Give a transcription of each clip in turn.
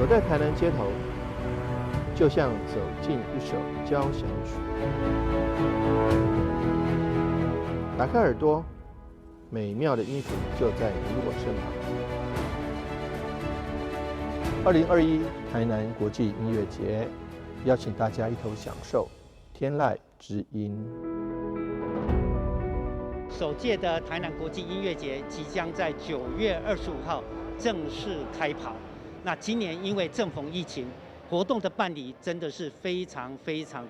在台南街头，就像走进一首交响曲。打开耳朵，美妙的音符就在你我身旁。2021台南国际音乐节，邀请大家一同享受天籁之音。首届的台南国际音乐节即将在9月25号正式开跑。那今年因为正逢疫情，活动的办理真的是非常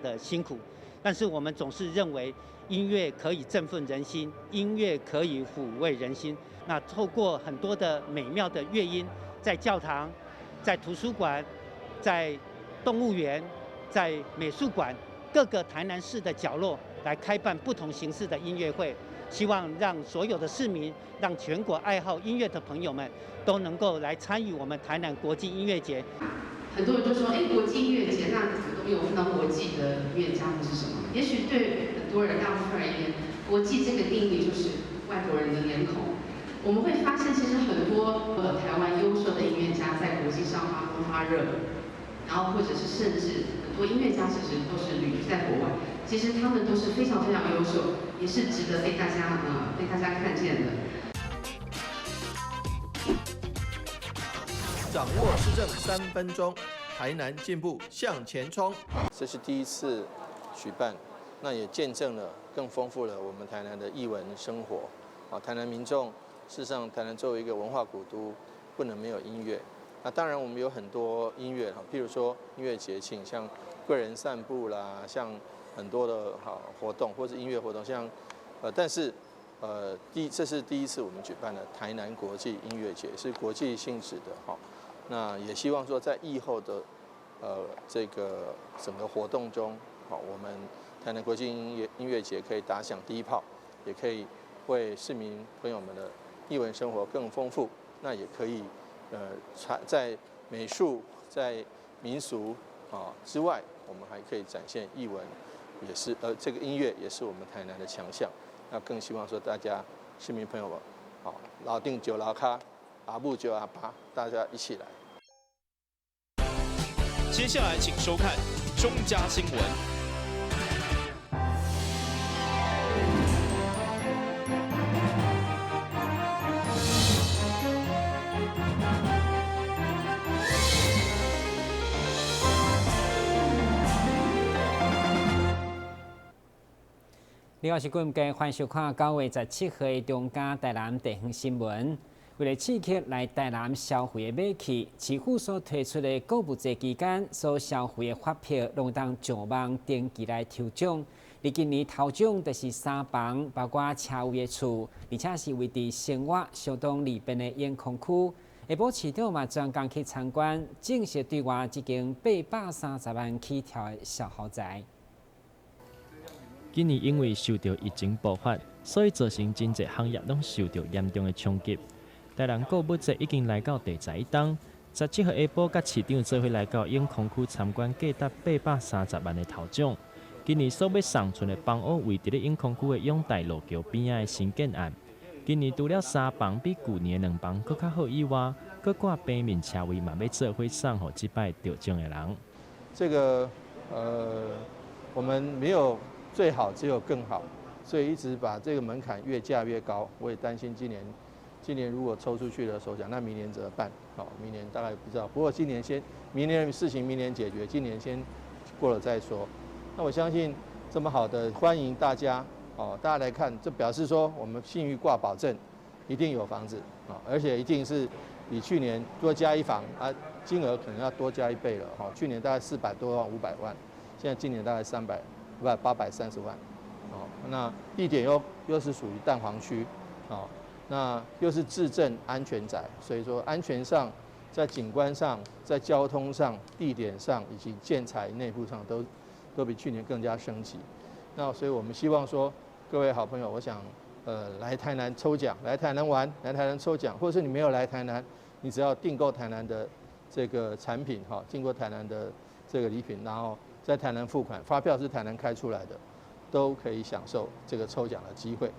的辛苦。但是我们总是认为音乐可以振奋人心，音乐可以抚慰人心。那透过很多的美妙的乐音，在教堂、在图书馆、在动物园、在美术馆各个台南市的角落来开办不同形式的音乐会。希望让所有的市民，让全国爱好音乐的朋友们都能够来参与我们台南国际音乐节。很多人就说，国际音乐节，那怎么都没有看到国际的音乐家或是什么？也许对很多人、大部分而言，国际这个定义就是外国人的脸孔。我们会发现，其实很多台湾优秀的音乐家在国际上发光发热，然后或者是甚至很多音乐家其实都是旅居在国外。其实他们都是非常优秀，也是值得被大家看见的。掌握施政3分钟，台南进步向前冲。这是第一次举办，那也见证了更丰富了我们台南的艺文生活。台南民众事实上，台南作为一个文化古都，不能没有音乐。那当然我们有很多音乐，譬如说音乐节庆，像贵人散步啦，像很多的活动或是音乐活动，像但是这是第一次我们举办的台南国际音乐节，是国际性质的那也希望说在疫后的这个整个活动中，我们台南国际音乐节可以打响第一炮，也可以为市民朋友们的艺文生活更丰富。那也可以在美术、在民俗之外，我们还可以展现艺文。也是这个音乐也是我们台南的强项。那更希望说大家市民朋友们，老定酒老咖，阿布酒阿巴，大家一起来。接下来请收看中嘉新闻。你好，是观众，欢迎收看9月17号的中嘉台南地方新闻。为了刺激来台南消费的买气，市府所推出的购物节期间所消费的发票，拢当上网登记来抽奖。而今年头奖就是3房，包括车位的厝，而且是位伫生活相当利便的烟囱区。下晡市长嘛专工去参观，正式对外一间830万起跳的小豪宅。今年因为受到疫情爆发，所以造成真侪行业拢受到严重的冲击。台南购物节已经来到第11天，17号下晡，甲市长做伙来到永康区参观价值830万的头奖。今年所要送出的房屋位伫咧永康区的永大路桥边仔的新建案。今年除了3房比旧年的2房搁较好以外，搁挂平面车位嘛要做伙送予这摆得奖的人。这个我们没有最好，只有更好，所以一直把这个门槛越架越高。我也担心今年如果抽出去的首奖，那明年怎么办？明年大概不知道。不过今年明年的事情明年解决，今年先过了再说。那我相信这么好的欢迎大家，大家来看，这表示说我们信誉挂保证，一定有房子而且一定是比去年多加1房金额可能要多加1倍了去年大概400多万、500万，现在今年大概830万那地点又是属于蛋黄区那又是自证安全宅，所以说安全上、在景观上、在交通上、地点上以及建材内部上都比去年更加升级。那所以我们希望说，各位好朋友，我想来台南抽奖，来台南玩，来台南抽奖，或者是你没有来台南，你只要订购台南的这个产品订购台南的这个礼品，然后在台南付款，发票是台南开出来的，都可以享受这个抽奖的机会。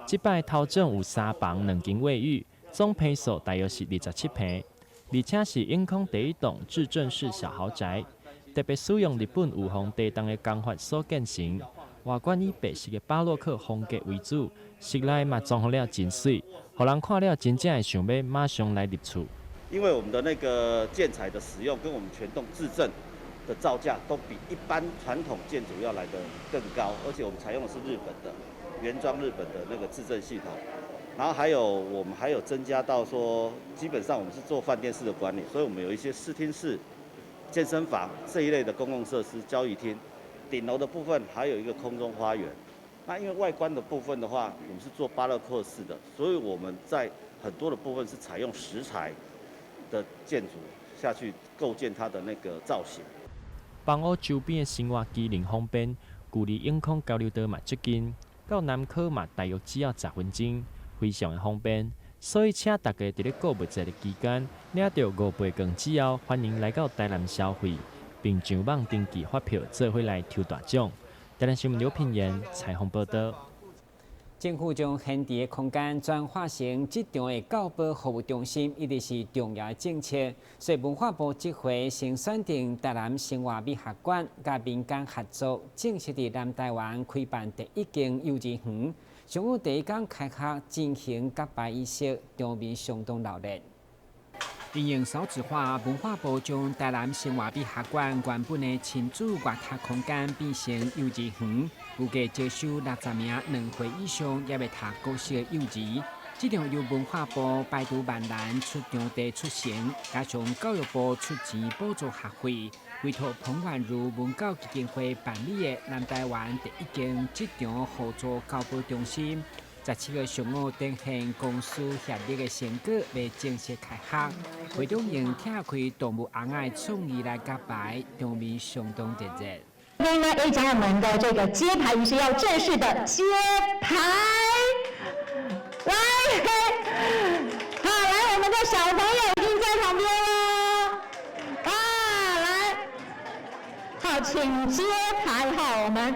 这摆头奖有3房2间卫浴，总坪数大约是27坪。而且是永康第一栋至正式小豪宅，特别使用日本御风地动的工法所建成。外观以白色的巴洛克风格为主，室内嘛装潢了真水，让人看了真正会想要马上来入厝。因为我们的那个建材的使用跟我们全栋自证的造价都比一般传统建筑要来得更高，而且我们采用的是日本的原装日本的那个自证系统。然后我们还有增加到说，基本上我们是做饭店式的管理，所以我们有一些视听室、健身房这一类的公共设施、交易厅，顶楼的部分还有一个空中花园。那因为外观的部分的话，我们是做巴洛克式的，所以我们在很多的部分是采用石材的建筑下去构建它的那个造型。房屋周边的生活机能方便，距离永康交流道嘛最近，到南科嘛大约只要10分钟。非常的方便，所以请大家在咧购物节的期间，领到5倍券之后，欢迎来到台南消费，并上网登记发票，做伙来抽大奖。台南新闻刘品言采访报道。政府将现地的空间转化成这场的教保服务中心，一直是重要的政策。所以文化部这回先选定台南生活美学馆，甲民间合作，正式伫南台湾开办第一间幼稚园。上午第一天开学进行揭牌仪式，场面相当热闹。因应少子化，文化部将台南生活美学馆原本的亲子阅读空间变成幼稚园，预计接收60名2岁以上也要读高小幼稚。这场由文化部百度万难出场地出行，加上教育部出钱补助学费。委托彭婉如文教基金会办理的南台湾第一间职场互助教保中心，17个上午呈现公司协力的成果，要正式开学。会中用拆开动物红的创意来揭牌，场面相当热烈。今天呢，也将我们的这个揭牌仪式要正式的揭牌，来，好，来，我们的小朋友已经在旁边了，来，好，请揭牌，好，我们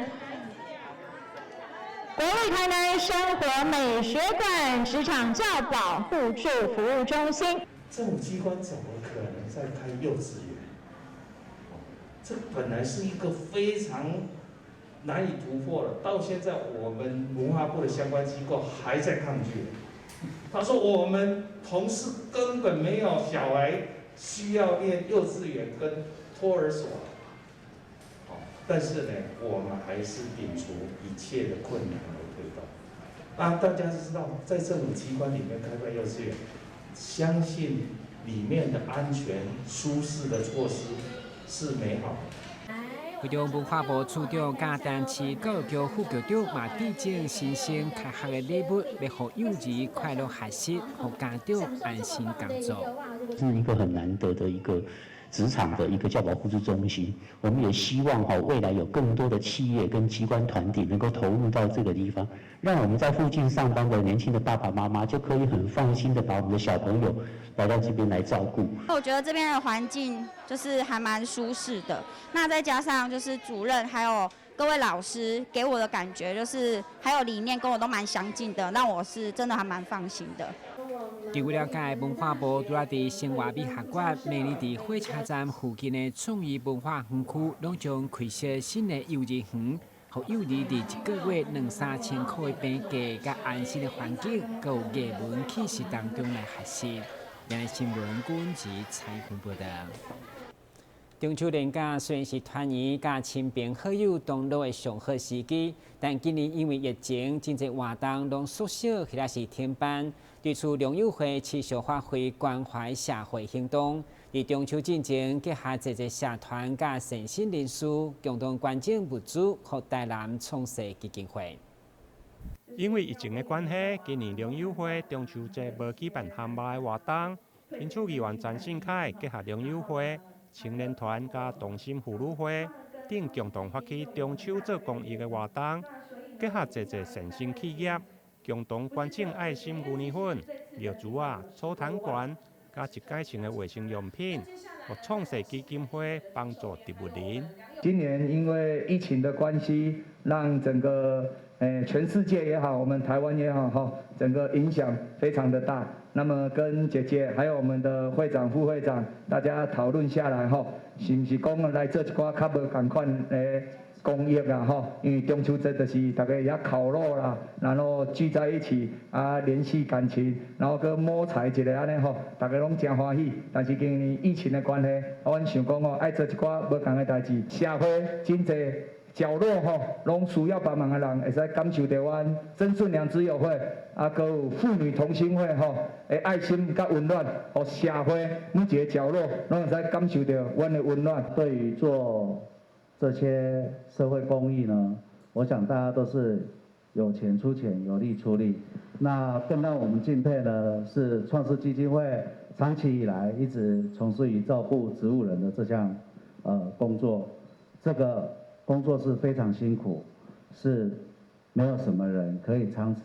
国立台南生活美学馆职场教保互助服务中心。政府机关怎么可能在开幼稚园？这本来是一个非常难以突破的，到现在我们文化部的相关机构还在抗拒。他说我们同事根本没有小孩需要念幼稚园跟托儿所，但是呢，我们还是摒除一切的困难而推动。那大家知道，在政府机关里面开办幼稚园，相信里面的安全、舒适的措施是美好的。会中文化部处长甲台南市教育局副局长嘛致敬新生开学的礼物，要互幼儿快乐学习，互家长安心工作。是一个很难得的一个职场的一个教保互助中心，我们也希望未来有更多的企业跟机关团体能够投入到这个地方，让我们在附近上班的年轻的爸爸妈妈就可以很放心的把我们的小朋友来到这边来照顾。我觉得这边的环境就是还蛮舒适的，那再加上就是主任还有各位老师给我的感觉就是还有理念跟我都蛮相近的，让我是真的还蛮放心的。据我了解，文化部拄仔伫生活美学馆，明年伫火车站附近的创意文化园区，拢将开设新的幼稚园，互幼儿伫1个月2-3千块的平价甲安心的环境，佮有艺文气势当中来学习。今日新闻军及采访报道。中秋连假虽然是团圆甲亲朋好友同乐的上好时机，但今年因为疫情，真侪活动拢缩小或者是停办。对此，良友会持续发挥关怀社会行动，伫中秋进前结合一社团甲善心人士，共同捐赠物资，予台南创世基金会。因为疫情的关系，今年良友会中秋节无举办项目的活动，因此议员詹信凯结合良友会、青年团甲同心妇女会等共同发起中秋做公益的活动，结合一善心企业，共同捐赠爱心牛奶粉、尿珠啊、搓痰罐，加一改性的卫生用品，予创世基金会帮助植物人。今年因为疫情的关系，让整个全世界也好，我们台湾也好，哈，整个影响非常的大。那么跟姐姐还有我们的会长、副会长，大家讨论下来，哈，是不是讲来做一寡较无同款的公益啦，哈？因为中秋节就是大家也烤肉啦，然后聚在一起啊，联系感情，然后跟摸彩一个安尼吼，大家拢真欢喜。但是今年疫情的关系，阮想讲吼，爱做一寡无同的代志，社会真侪。角落吼，拢需要帮忙的人，会使感受到阮曾顺良之友会，啊，搁有妇女同心会吼，的爱心甲温暖，互社会每一个角落拢会使感受到阮的温暖。对于做这些社会公益呢，我想大家都是有钱出钱，有力出力。那更让我们敬佩的是创世基金会长期以来一直从事于照顾植物人的这项工作，这个工作是非常辛苦，是没有什么人可以长期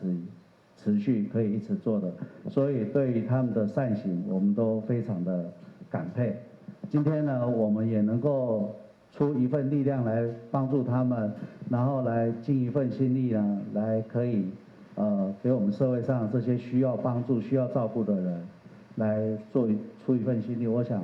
持续可以一直做的，所以对于他们的善行，我们都非常的感佩。今天呢，我们也能够出一份力量来帮助他们，然后来尽一份心力呢，来可以给我们社会上这些需要帮助、需要照顾的人，来出一份心力。我想，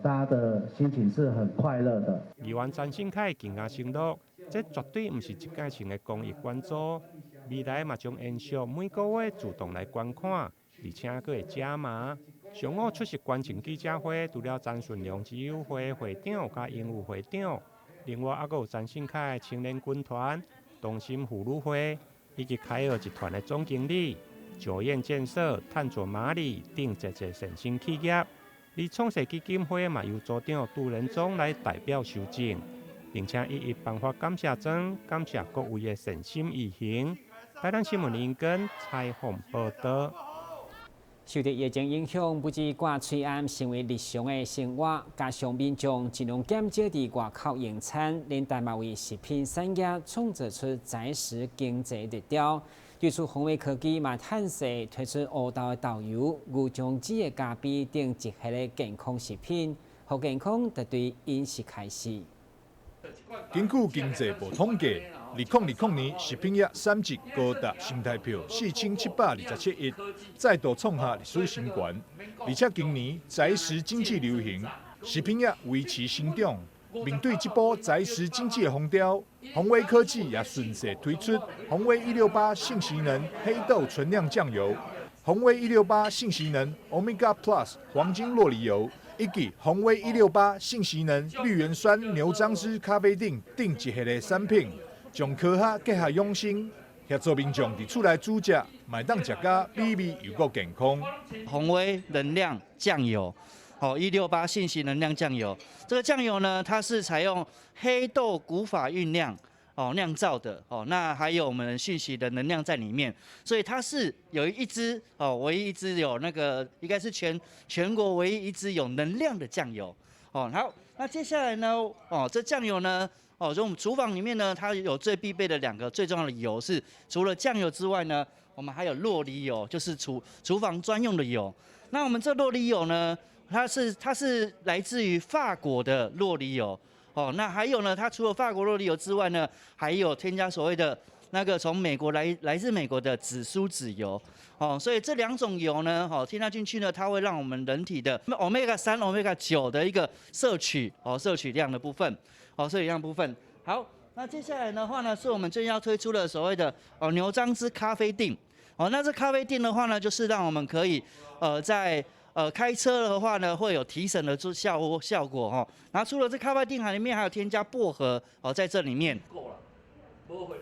大家的心情是很快乐的。议员陈信凯更加承诺，这绝对不是一届性的公益捐助，未来嘛将延续每个月主动来捐款，而且还会加码。上午出席捐赠记者会，除了陈顺良之友会会长加英务会长，另外还有陈信凯青年军团、东兴妇女会以及凯尔集团的总经理、九燕建设、探索马里等一些善心企业。而创世基金会嘛由组长杜仁忠来代表收证，并且一一颁发感谢状，感谢各位的善心义行。台南新闻林根采访报道。受到疫情影响，不止挂嘴安成为日常的生活，加上民众尽量减少伫外口用餐，连带嘛为食品产业创造出在时经济热潮。对此，宏伟科技嘛探索推出乌豆的豆油、牛樟子的咖啡等一系列健康食品，好健康就对饮食开始。根据经济部统计，2020年食品业产值高达新台币4727亿，再度创下历史新高。而且今年在时经济流行，食品业维持成长。面对这波在时经济的风潮，宏威科技也顺势推出宏威168信息能黑豆纯酿酱油、宏威168信息能 Omega Plus 黄金酪梨油，以及宏威168信息能绿原酸牛樟芝咖啡等一系列产品，将科学结合养生，协助民众伫厝内煮食，买当食甲美味又够健康。宏威能量酱油。168信息能量酱油，这个酱油呢，它是采用黑豆古法酝酿酿造的那还有我们信息的能量在里面，所以它是有一支唯一一支有那个应该是全国唯一一支有能量的酱油好，那接下来呢这酱油呢就我们厨房里面呢，它有最必备的2个最重要的油是，除了酱油之外呢，我们还有酪梨油，就是厨房专用的油。那我们这酪梨油呢？它是来自于法国的酪梨油那还有呢，它除了法国酪梨油之外呢，还有添加所谓的那个从美国来自美国的紫苏籽油所以这2种油呢添加进去呢，它会让我们人体的 Omega 3、Omega 9的一个摄取量的部分摄取量部分。好，那接下来的话呢，是我们最近要推出的所谓的牛樟芝咖啡锭那这咖啡锭的话呢，就是让我们可以在开车的话呢，会有提神的效果然后除了这咖啡锭里面还有添加薄荷在这里面。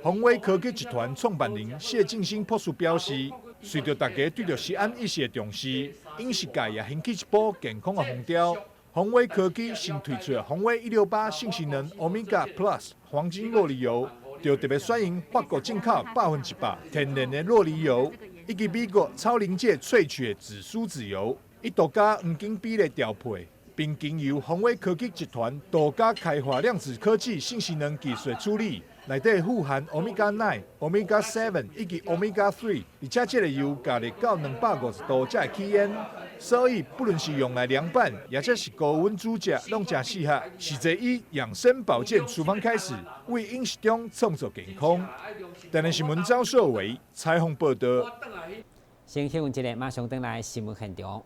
宏威科技集团创办人谢敬新博士表示，随着大家对着食安意识的重视，饮食界也掀起一波健康的风潮。宏威科技新推出的宏威168信息能 Omega Plus 黄金酪梨油，就特别选用法国进口100%天然的酪梨油，以及美国超临界萃取的紫苏籽油。一度加黄金比例调配，并经由宏威科技集团独家开发量子科技信息能技术处理，内底富含 Omega 9、Omega 7以及 Omega 3，而且这个油加热到250度才会起烟，所以不论是用来凉拌，也者是高温煮食，拢真适合。是在以养生保健厨房开始，为饮食中创造健康。台南新闻赵硕伟采访报道。先新闻一个，马上登来新闻现场。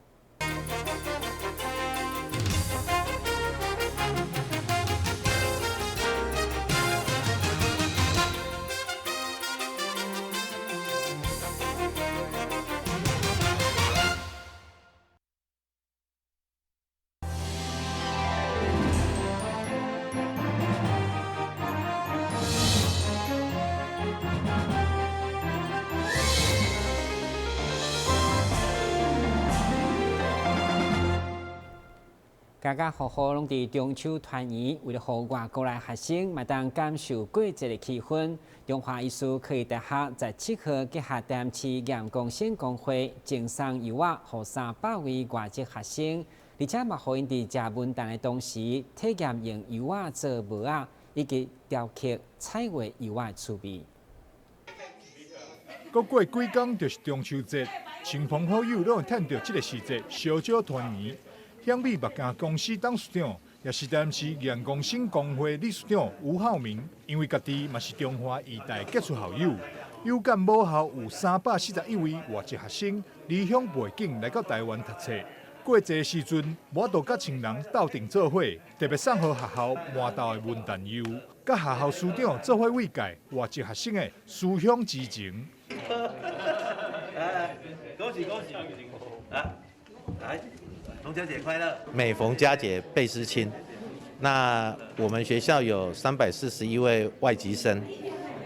家家户户拢伫中秋团圆，为了让外国来学生嘛当感受过节的气氛，中华艺术科技大学17号结合台南市阳光县工会，赠送油画予300位外籍学生，而且嘛，互因伫食文旦的同时，体验用油画做模仔以及雕刻、彩绘油画的趣味。过几天就是中秋节，亲朋好友拢会趁着这个时节小酒团圆。乡美目镜公司董事长，也是台南市阳光县工会理事长吴浩明，因为家己嘛是中华艺大杰出校友，有感母校有341位外籍学生离乡背景来到台湾读册。过节时阵，我都甲亲人斗阵做伙，特别送予学校满豆的文旦油，甲学校师长做伙慰藉外籍学生的思乡之情。恭喜恭喜！来。中秋节快乐！每逢佳节倍思亲。那我们学校有341位外籍生，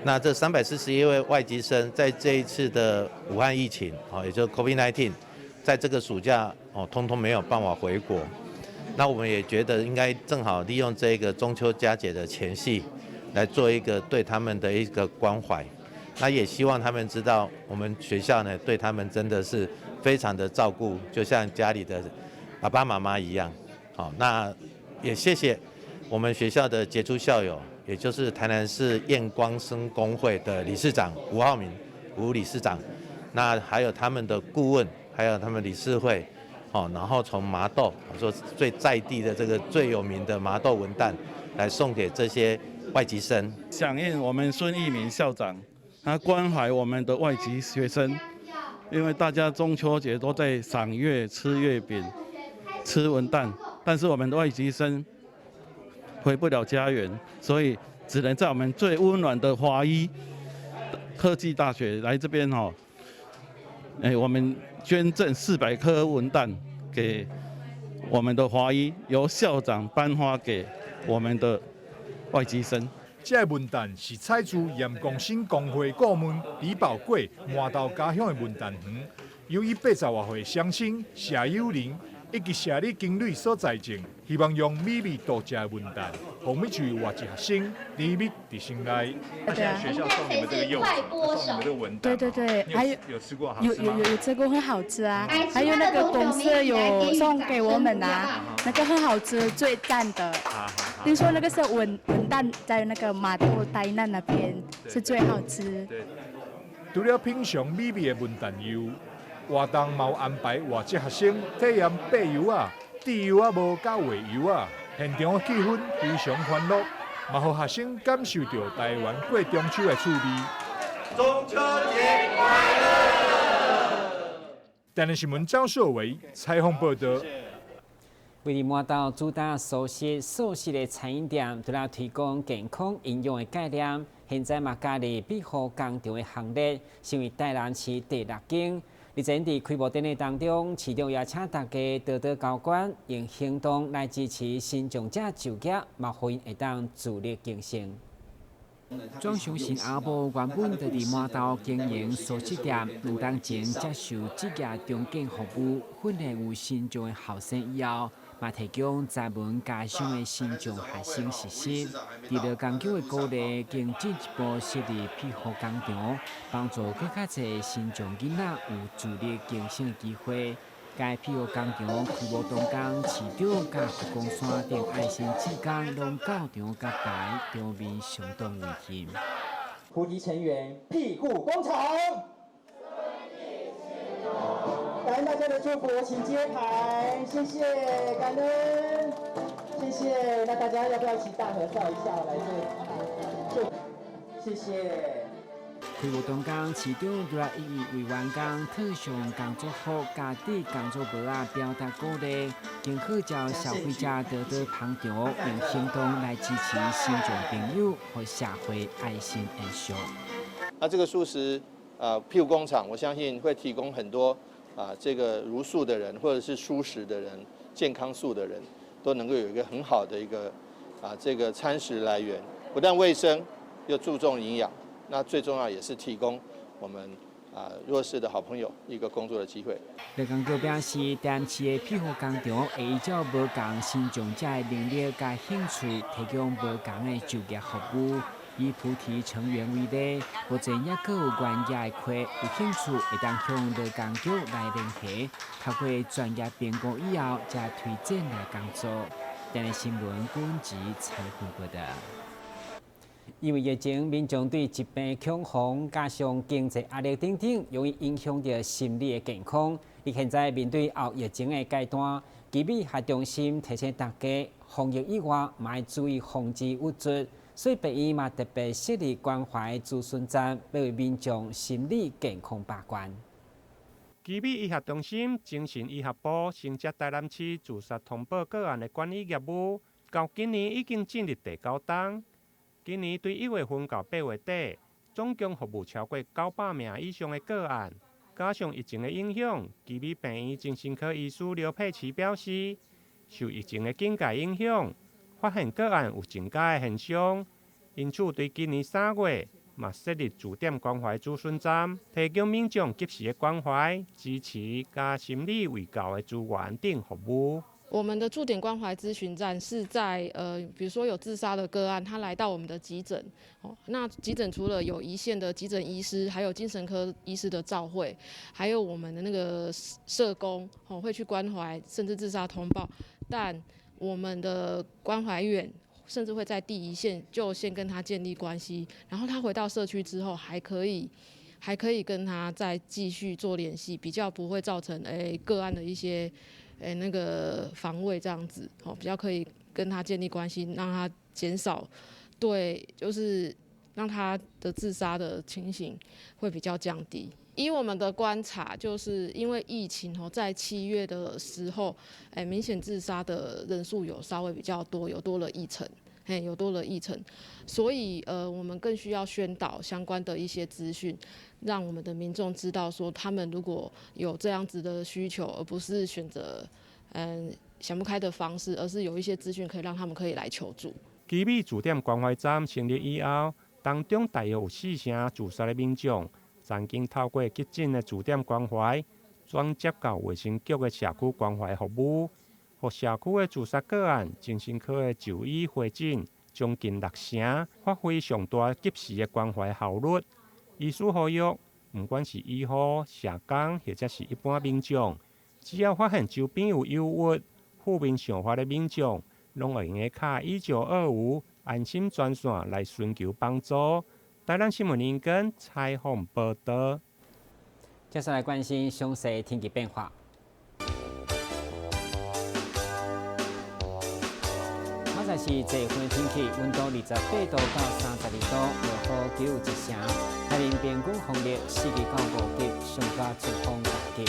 那这341位外籍生在这一次的武汉疫情，也就是 COVID-19， 在这个暑假通通没有办法回国。那我们也觉得应该正好利用这个中秋佳节的前夕，来做一个对他们的一个关怀。那也希望他们知道，我们学校呢对他们真的是非常的照顾，就像家里的爸爸妈妈一样。好，那也谢谢我们学校的杰出校友，也就是台南市验光生工会的理事长吴浩明吴理事长，那还有他们的顾问，还有他们理事会，然后从麻豆，说最在地的这个最有名的麻豆文旦，来送给这些外籍生。响应我们孙益民校长，他关怀我们的外籍学生，因为大家中秋节都在赏月、吃月饼、吃文旦，但是我们的外籍生回不了家园，所以只能在我们最温暖的华医科技大学来这边我们捐赠400颗文旦给我们的华医，由校长颁发给我们的外籍生。这个文旦是采自阳光县工会顾问李宝贵麻豆家乡的文旦园，由于80多岁乡亲谢友玲以及谢丽经理所在种，希望用美味多食的文旦，让每一位外籍学生甜蜜在心内。那现在学校送你们这个柚子，送你们这个文旦，对对对，还有吃过好吃吗？有吃过，很好吃啊。还有那个公司有送给我们啊，那个很好吃，最赞的。听说那个是文旦在那个麻豆台南那边是最好吃。除了品尝美味的文旦柚，活动嘛有安排外籍学生体验白油啊、滴油啊无加画油啊，现场的气氛非常欢乐，嘛让学生感受到台湾过中秋的趣味。中秋节快乐！台南新闻张硕伟采访报道。为了满足主打素食的餐饮店，除了提供健康营养的概念，现在嘛加入美好工厂的行列，成为台南市第6间。而在开幕典礼当中，市长也请大家多多交关，用行动来支持新种者就业，嘛互因会当自力更生。庄雄新阿婆原本就伫麻豆经营素食店，2年前接受职业中介服务，训练有新种的后生以后，嘛提供在文家乡的新种学生实习。除了工厂的鼓励，更进一步设立庇护工厂，帮助更较侪新种囡仔有自力更生的机会。该庇护工厂开幕动工，市长甲福光山顶爱心志工拢到场甲台，场面相当温馨。菩提成员庇护工厂，感恩大家的祝福，请接牌，谢谢，感恩，谢谢。那大家要不要一起大合照一下？来这里，谢谢。开幕动工，市长就来一一为员工特上工作服、家底工作帽啊表达鼓励，更号召消费者多多捧场，用行动来支持新旧朋友和社会爱心延续。这个素食庇护工厂，我相信会提供很多这个茹素的人或者是蔬食的人、健康素的人，都能够有一个很好的一个这个餐食来源，不但卫生，又注重营养。那最重要也是提供我们弱势的好朋友一个工作的机会。劳工局表示，台南市的庇护工厂会依照无同新长者的能力甲兴趣，提供无同的就业服务。以菩提成员为例，或者也各有专业的课，有兴趣会当向劳工局来联系，透过专业评估以后，才推荐来工作。台南新闻本集采访报道。因为疫情，民众对疾病恐慌，加上经济压力等等，容易影响到心理的健康。而现在面对后疫情的阶段，基美学中心提醒大家，防疫以外，嘛要注意防治物质。所以病院嘛特别设立关怀咨询站，要为民众心理健康把关。基美医学中心精神医学部承接台南市自杀通报个案的管理业务，到今年已经进入第9档。今年对1月份到8月底，总共服务超过900名以上的个案。加上疫情的影响，基美病院精神科医师刘佩琪表示，受疫情的警戒影响，发现个案有增加的现象，因此对今年3月，嘛设立驻点关怀咨询站，提供民众及时的关怀、支持加心理卫教的资源等服务。我们的驻点关怀咨询站是在比如说有自杀的个案，他来到我们的急诊，那急诊除了有一线的急诊医师，还有精神科医师的照会，还有我们的那个社工会去关怀甚至自杀通报，但我们的关怀员甚至会在第一线就先跟他建立关系，然后他回到社区之后还可以跟他再继续做联系，比较不会造成个案的一些那个防卫这样子，比较可以跟他建立关系，让他减少就是让他的自杀的情形会比较降低。以我们的观察，就是因为疫情在7月的时候，明显自杀的人数有稍微比较多，有多了1成，所以我们更需要宣导相关的一些资讯，让我们的民众知道说，他们如果有这样子的需求，而不是选择想不开的方式，而是有一些资讯可以让他们可以来求助。基美驻点关怀站成立以后，当中大约有4成自杀的民众，曾经透过急诊的驻点关怀，转接到卫生局的社区关怀服务，和社区的自杀个案、精神科的就医会诊，将近6成，发挥上大及时的关怀效率。医师呼吁，不管是医护、社工，或者是一般民众，只要发现周边有忧郁、负面想法的民众，拢会用个卡1925安心专线来寻求帮助。台南新闻引根采访报道。接下来关心详细天气变化。现在是这份天气，温度28度到32度，落雨9有1成。台面边管风力4级到5级，上高阵风6级。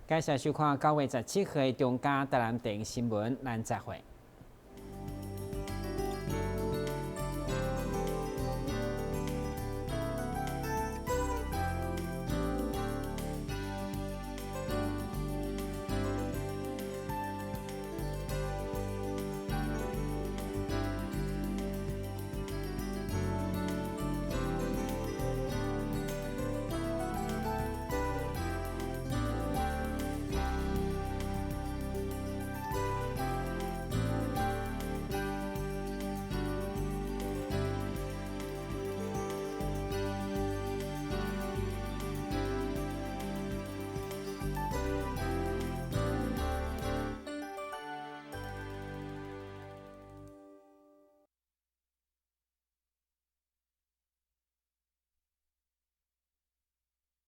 感谢收看9月17日的中嘉台南电视新闻，咱再会。